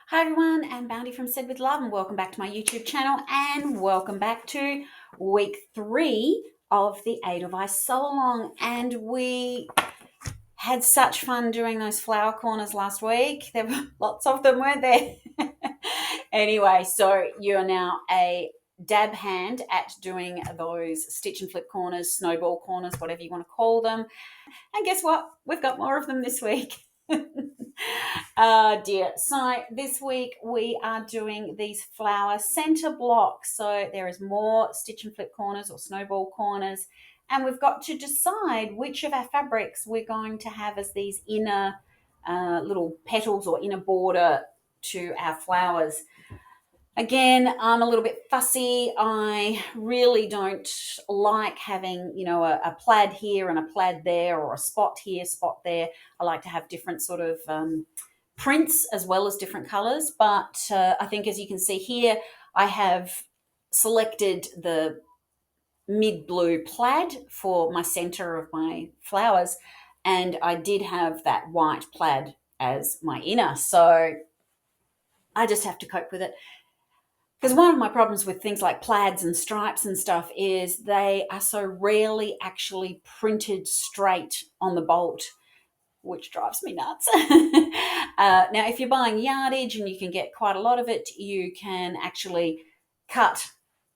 Hi everyone, and Bounty from Said with Love, and welcome back to my YouTube channel, and welcome back to week 3 of the Edelweiss Sew Along. And we had such fun doing those flower corners last week. There were lots of them, weren't there? Anyway, so you're now a dab hand at doing those stitch and flip corners, snowball corners, whatever you want to call them. And guess what? We've got more of them this week. Oh dear. So this week we are doing these flower center blocks. So there is more stitch and flip corners or snowball corners. And we've got to decide which of our fabrics we're going to have as these inner little petals or inner border to our flowers. Again, I'm a little bit fussy. I really don't like having, a plaid here and a plaid there, or a spot here, spot there. I like to have different sort of prints as well as different colors. But I think, as you can see here, I have selected the mid-blue plaid for my center of my flowers, and I did have that white plaid as my inner. So I just have to cope with it. Because one of my problems with things like plaids and stripes and stuff is they are so rarely actually printed straight on the bolt, which drives me nuts. Now, if you're buying yardage and you can get quite a lot of it, you can actually cut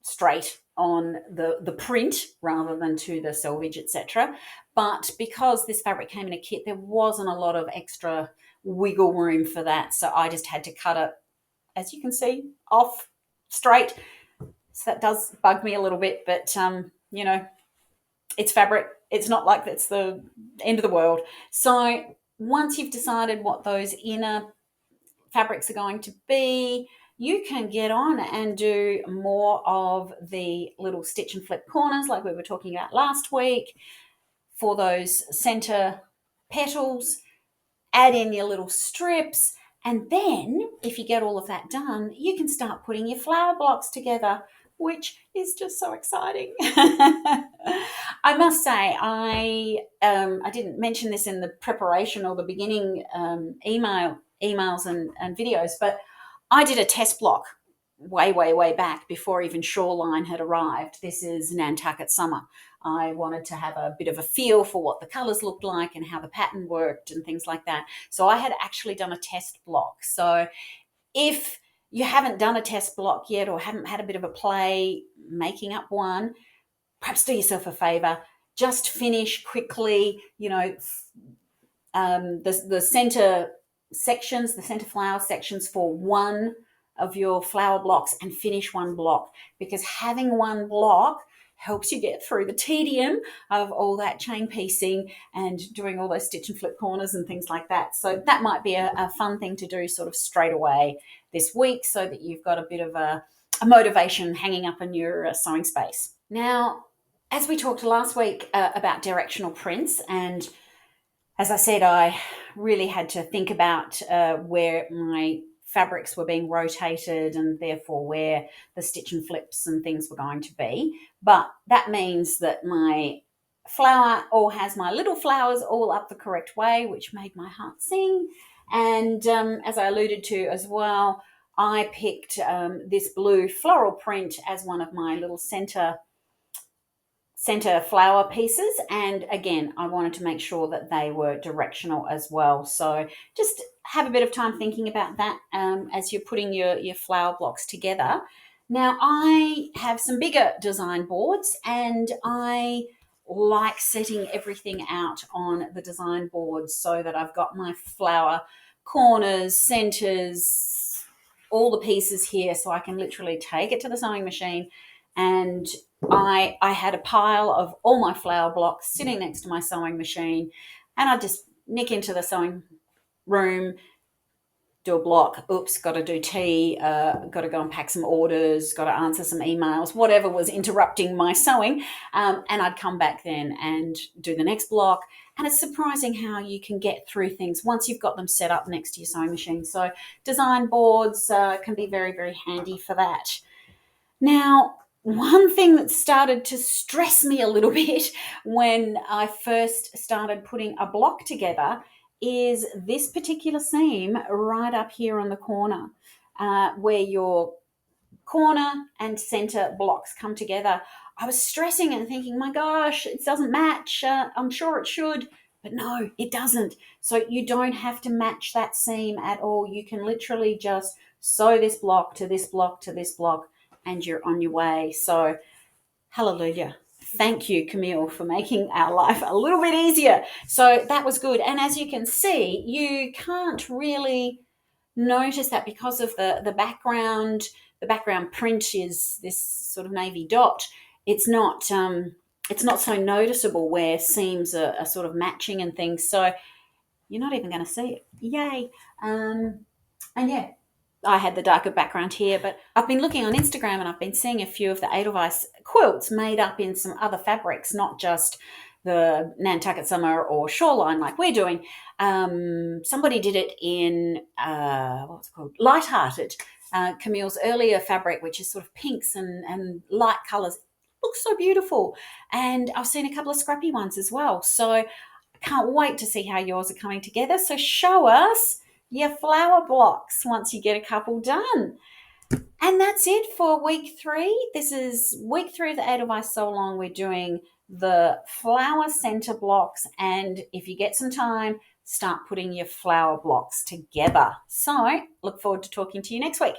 straight on the print rather than to the selvage, etc. But because this fabric came in a kit, there wasn't a lot of extra wiggle room for that. So I just had to cut it, as you can see, off straight. So that does bug me a little bit, but it's fabric. It's not like that's the end of the world. So once you've decided what those inner fabrics are going to be, you can get on and do more of the little stitch and flip corners like we were talking about last week for those center petals. Add in your little strips, and then if you get all of that done, you can start putting your flower blocks together, which is just so exciting. I must say, I didn't mention this in the preparation or the beginning emails and videos, but I did a test block way back before even Shoreline had arrived. This is Nantucket Summer. I wanted to have a bit of a feel for what the colours looked like and how the pattern worked and things like that. So I had actually done a test block. So if you haven't done a test block yet or haven't had a bit of a play making up one, perhaps do yourself a favour. Just finish quickly, the centre sections, the centre flower sections for one of your flower blocks, and finish one block, because having one block helps you get through the tedium of all that chain piecing and doing all those stitch and flip corners and things like that. So that might be a fun thing to do sort of straight away this week, so that you've got a bit of a motivation hanging up in your sewing space. Now, as we talked last week about directional prints, and as I said, I really had to think about where my fabrics were being rotated and therefore where the stitch and flips and things were going to be. But that means that my flower all has my little flowers all up the correct way, which made my heart sing. And as I alluded to as well, I picked this blue floral print as one of my little center flower pieces, and again I wanted to make sure that they were directional as well. So just have a bit of time thinking about that as you're putting your flower blocks together. Now, I have some bigger design boards, and I like setting everything out on the design board so that I've got my flower corners, centers, all the pieces here, so I can literally take it to the sewing machine. And I had a pile of all my flower blocks sitting next to my sewing machine, and I just nick into the sewing room, do a block, oops, got to do tea, got to go and pack some orders, got to answer some emails, whatever was interrupting my sewing, and I'd come back then and do the next block. And it's surprising how you can get through things once you've got them set up next to your sewing machine. So design boards can be very handy for that. Now, one thing that started to stress me a little bit when I first started putting a block together is this particular seam right up here on the corner, where your corner and center blocks come together. I was stressing and thinking, my gosh, it doesn't match. I'm sure it should, but no, it doesn't. So you don't have to match that seam at all. You can literally just sew this block to this block to this block, and you're on your way. So hallelujah. Thank you, Camille, for making our life a little bit easier. So that was good. And as you can see, you can't really notice that because of the background. The background print is this sort of navy dot. It's not so noticeable where seams are sort of matching and things. So you're not even going to see it. Yay! And yeah, I had the darker background here, but I've been looking on Instagram and I've been seeing a few of the Edelweiss quilts made up in some other fabrics, not just the Nantucket Summer or Shoreline like we're doing. Somebody did it in, what's it called? Lighthearted, Camille's earlier fabric, which is sort of pinks and light colours. Looks so beautiful. And I've seen a couple of scrappy ones as well. So I can't wait to see how yours are coming together. So show us your flower blocks once you get a couple done. And that's it for week 3. This is week 3 of the Edelweiss Sew Along. We're doing the flower center blocks, and if you get some time, start putting your flower blocks together. So look forward to talking to you next week.